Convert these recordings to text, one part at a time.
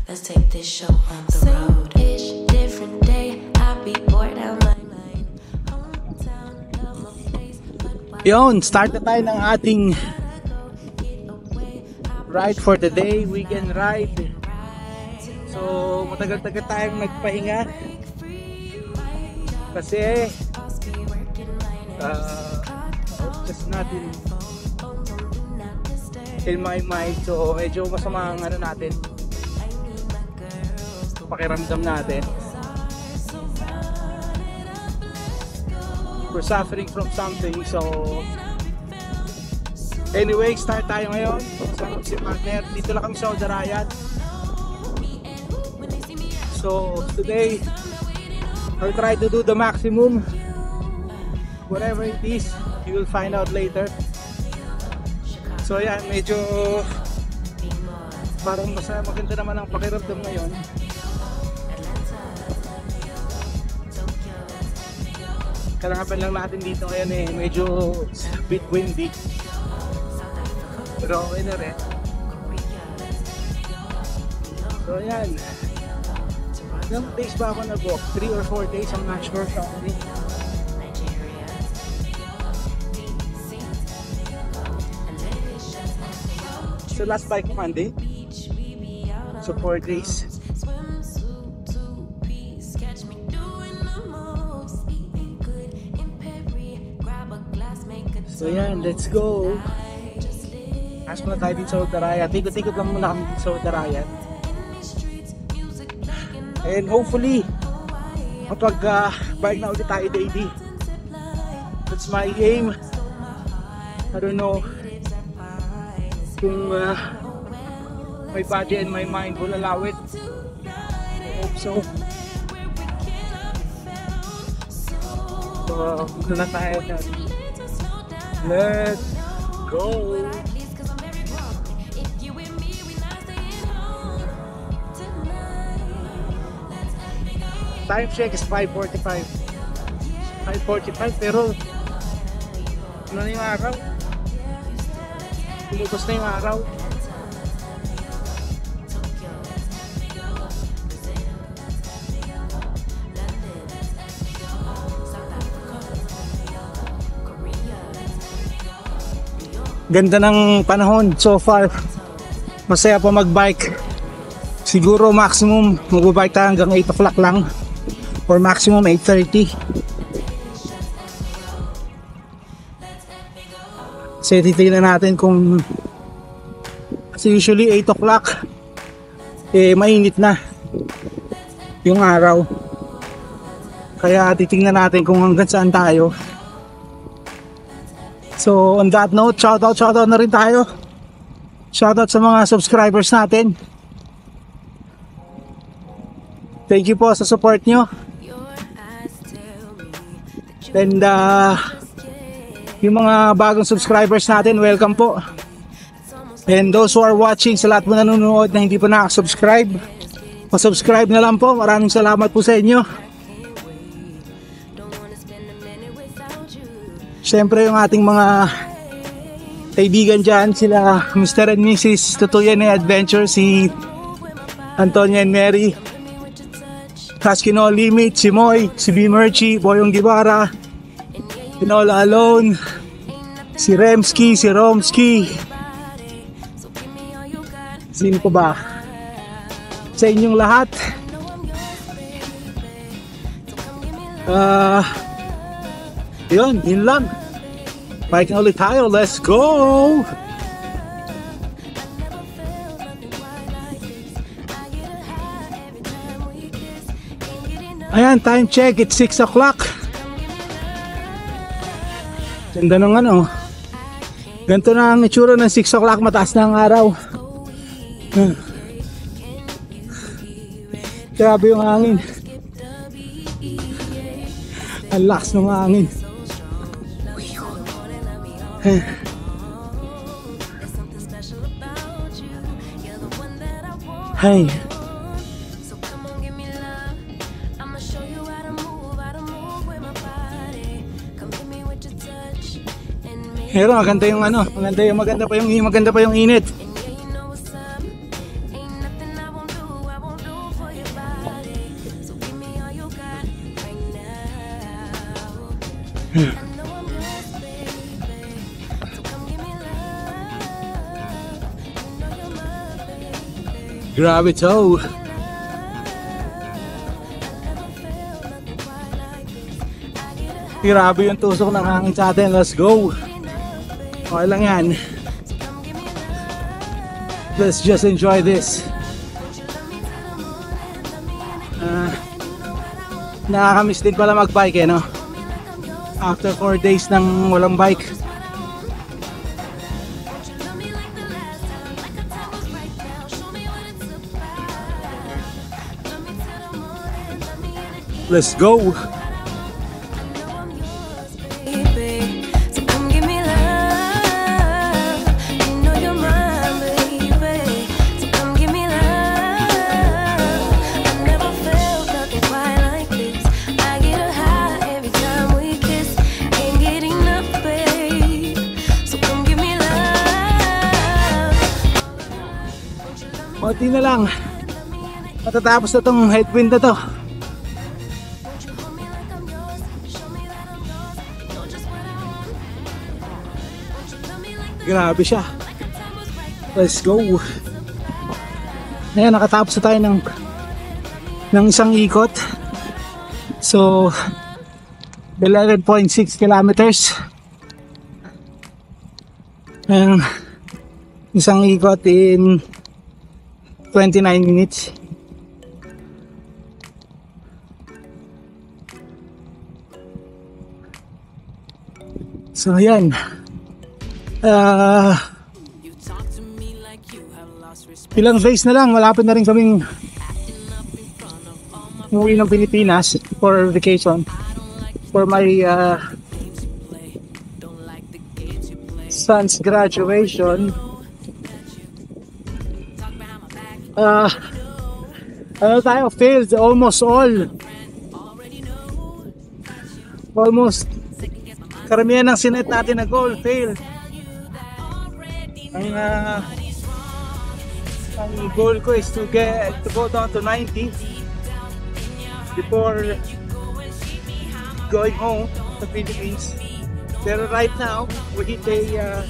Let's take this show on the road. Same-ish, different day. I be bored out my mind. Hometown, love my place, but why? Yun, start na tayo ng ating ride for the day, weekend ride. So, matagal-tagal tayong nagpahinga kasi just natin in my mind. So, medyo masama ang ano natin, pakiramdam natin. We're suffering from something. So anyway, start tayo ngayon. Kasama si partner. Dito lang kami sa Darayat. So today I'll try to do the maximum. Whatever it is, you will find out later. So yan, medyo parang maganda naman ang pakiramdam ngayon. Kalaban lang natin dito ngayon eh, medyo bit windy. Pero okay na rin. So yan. Ilang days ba ako nag-walk? 3 or 4 days, I'm not sure probably. So last bike Monday. So 4 days. So yan, let's go. As muna tayo dito sa Darayat. Ikot-ikot lang muna kami dito sa Darayat. And hopefully kapag bike na ulit tayo daily. That's my aim. I don't know kung my body and my mind will allow it. I hope so. So, ito na tayo. Let's go. Time check is 5:45. 5:45 pero ano na yung araw? Lumabas na yung araw. Ganda ng panahon so far. Masaya pa magbike. Siguro maximum magbabike tayo hanggang 8 o'clock lang or maximum 8:30. Kasi titignan natin kung, kasi usually 8 o'clock eh mainit na yung araw. Kaya titignan natin kung hanggang saan tayo. So on that note, shoutout na rin tayo. Shoutout sa mga subscribers natin. Thank you po sa support nyo. And yung mga bagong subscribers natin, welcome po. And those who are watching, sa lahat po nanonood na hindi pa nakasubscribe, pasubscribe na lang po. Maraming salamat po sa inyo. Siyempre yung ating mga kaibigan dyan, sila Mr. and Mrs. Tutuyan Adventure, si Antonia and Mary, Husky No Limit, si Moy, si B. Murchie, Boyong Gibara, Pinola Alone, si Remski, si Romski. Sino pa ba? Sa inyong lahat. Yun lang. Bike na ulit tayo. Let's go! Ayan, time check. It's 6 o'clock. Ganda ng ano. Ganito na ang itsura ng 6 o'clock. Mataas na ang araw. Grabe yung hangin. Ang lakas ng hangin. Hey. Pero maganda yung ano, maganda pa yung init. Grabe to. Grabe yung tusok ng hangin sa atin. Let's go. Okay lang yan. Let's just enjoy this. Nakakamiss din pala magbike eh, no? After 4 days ng walang bike. Let's go. Konti na lang. Matatapos na tong headwind na to. Grabe siya. Let's go. Ayan, nakatapos na tayo ng isang ikot. So 11.6 kilometers. Ayan, isang ikot in 29 minutes. So ayan. Ilang days na lang, malapit na rin kaming umuwi ng Pilipinas for vacation for my son's graduation. Ano tayo, failed almost all. Almost karamihan ng sinet natin na goal, fail. Ang goal ko is to go down to 90 before going home to Philippines. Pero right now, we hit a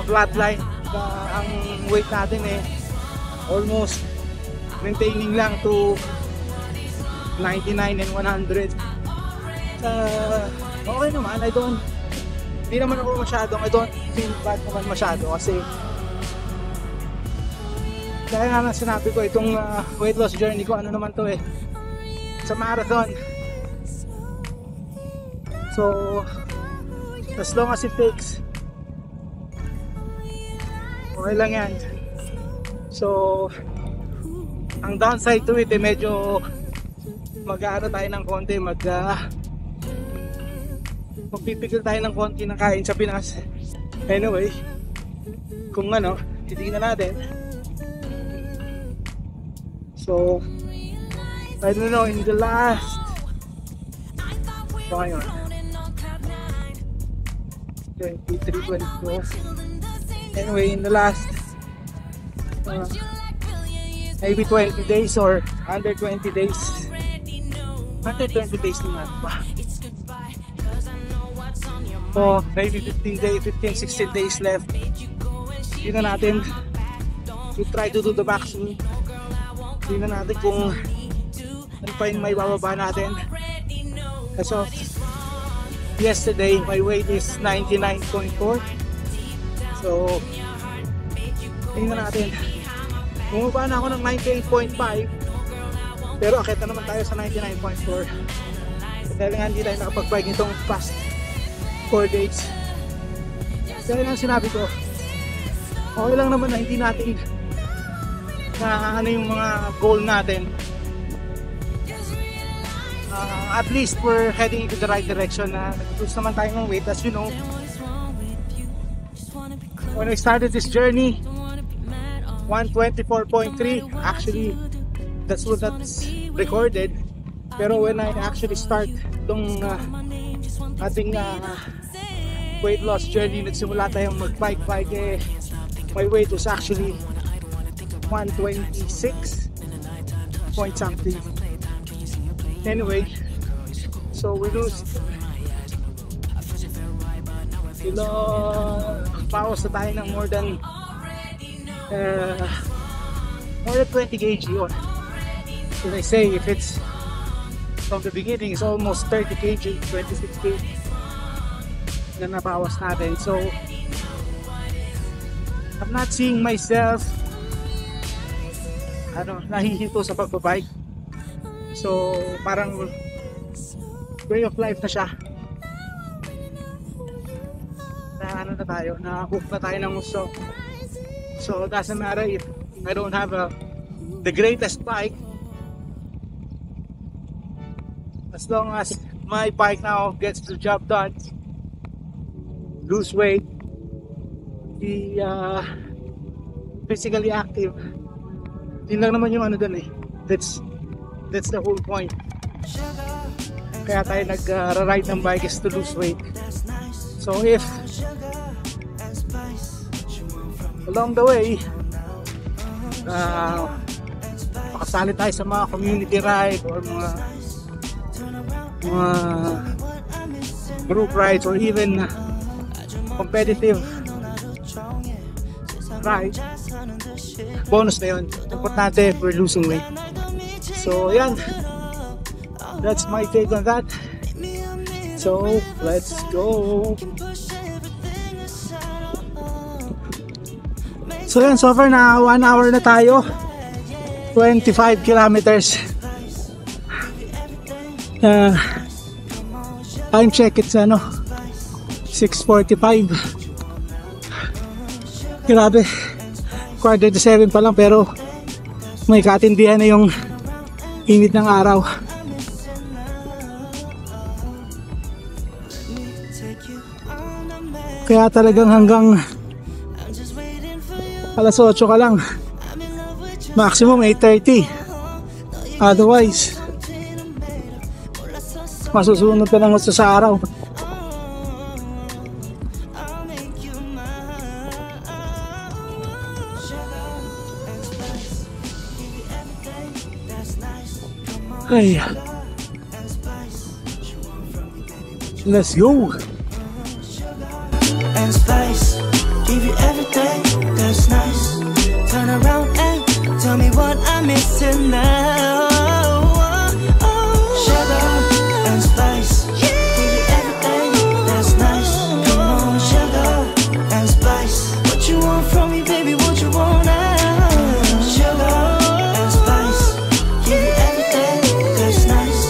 flat line. Ang weight natin almost maintaining lang to 99 and 100. Okay naman, hindi naman ako I don't feel bad naman masyado kasi dahil nga na sinabi ko itong weight loss journey ko, ano naman to sa marathon. So as long as it takes, okay lang yan. So ang downside to it medyo mag-aano tayo ng konti, magpipigil tayo ng konti ng kain sa Pinas. Anyway, kung titignan natin. So I don't know, in the last ngayon 23, 24, anyway, in the last maybe 20 days or under 20 days, under 20 days naman ba? So maybe 15, 16 days left. Tingnan natin, we try to do the maximum. Tingnan natin kung ano pa yung may bababa natin. As of yesterday, my weight is 99.4. So tingnan natin, bumaba na ako ng 98.5, pero akit na naman tayo sa 99.4 dahil nga hindi tayo nakapag-bike itong past 4 days. Dahil nga sinabi ko, okay lang naman na hindi natin na yung mga goal natin. At least we're heading into the right direction na nag-lose naman tayo ng weight. As you know, when I started this journey, 124.3, actually that's recorded. Pero when I actually start itong ating weight loss journey, nagsimula tayong mag-bike, my weight was actually 126 point something. Anyway, so we lose Pawas na tayo ng more than 20 kg yun. So they say if it's from the beginning, it's almost 30 kg, 26 kg na nabawas natin. So I'm not seeing myself nahihinto sa pagbabike. So parang way of life na siya. Na tayo, na-hook na tayo ng gusto. So it doesn't matter if I don't have the greatest bike, as long as my bike now gets the job done, lose weight, be physically active. Yun lang naman yung dun eh. That's the whole point. Kaya tayo nag-ride ng bike is to lose weight. So if along the way makasali tayo sa mga community ride or mga group rides or even competitive ride, bonus na yun. Importante we're losing weight. So yan, that's my take on that. So let's go. So yan, so far na 1 hour na tayo, 25 kilometers. Time check, it's 6:45. Grabe, 4:37 pa lang pero may katindihan na yung init ng araw. Kaya talagang hanggang alas 8 ka lang, maximum 8:30, otherwise masusunod ka ng gusto sa araw. Ay, let's go. And spice, give you everything that's nice. Turn around and tell me what I'm missing now. Sugar and spice, give you everything that's nice. Come on, sugar and spice. What you want from me, baby? What you want now? Sugar and spice, give you everything that's nice.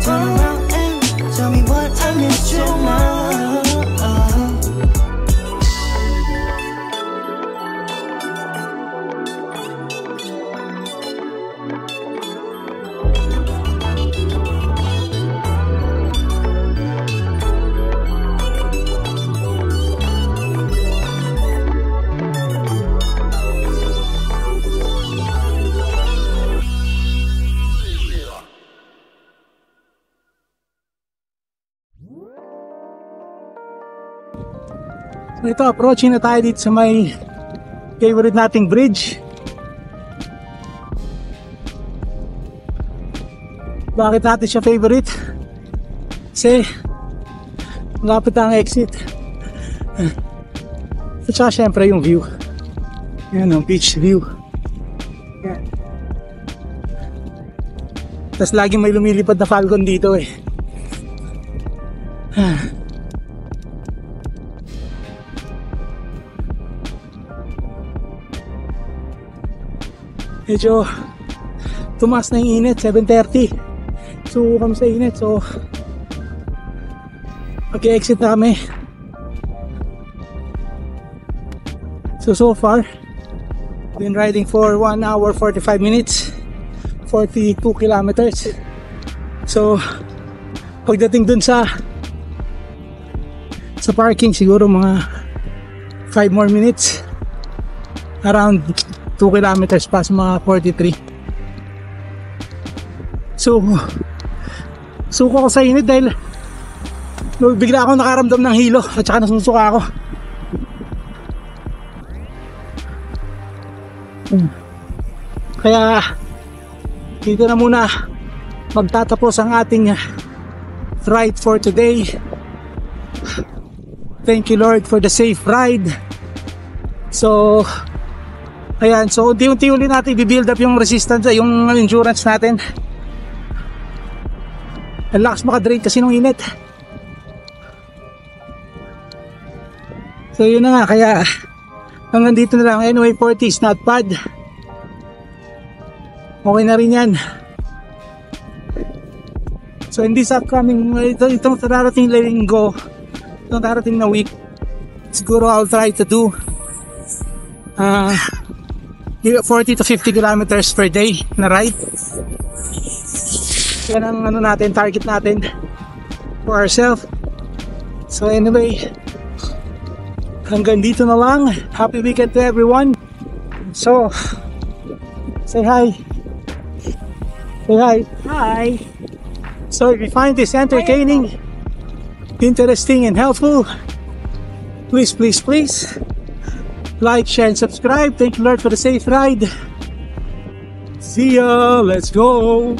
Turn around and tell me what I'm missing now. Ito, approaching na tayo dito sa may favorite nating bridge. Bakit natin siya favorite? Kasi malapit ang exit. At saka syempre yung view. Yan ang beach view. Yan. Tapos laging may lumilipad na falcon dito eh. Medyo tumaas na yung init, 7:30. So kami sa init, so mag-exit na kami. So far been riding for 1 hour 45 minutes, 42 kilometers. So pagdating dun sa parking, siguro mga 5 more minutes, around 2 kilometers pa sa mga 43. So suko ako sa init dahil bigla ako nakaramdam ng hilo at saka nasusuka ako. Kaya dito na muna magtatapos ang ating ride for today. Thank you Lord for the safe ride. So, ayan. So, unti-unti ulit natin i-build up yung resistance, yung endurance natin. Ang lakas makadrain kasi nung init. So, yun na nga. Kaya, hanggang dito na lang. Anyway, 40 is not bad. Okay na rin yan. So, in this upcoming, itong darating linggo, itong darating na week, siguro I'll try to do 40 to 50 kilometers per day na ride. Yan ang ano natin, target natin for ourselves. So anyway, hanggang dito na lang. Happy weekend to everyone. So, say hi. Say hi. Hi. So if you find this entertaining, interesting and helpful, please like, share, and subscribe. Thank you Lord for the safe ride. See ya. Let's go.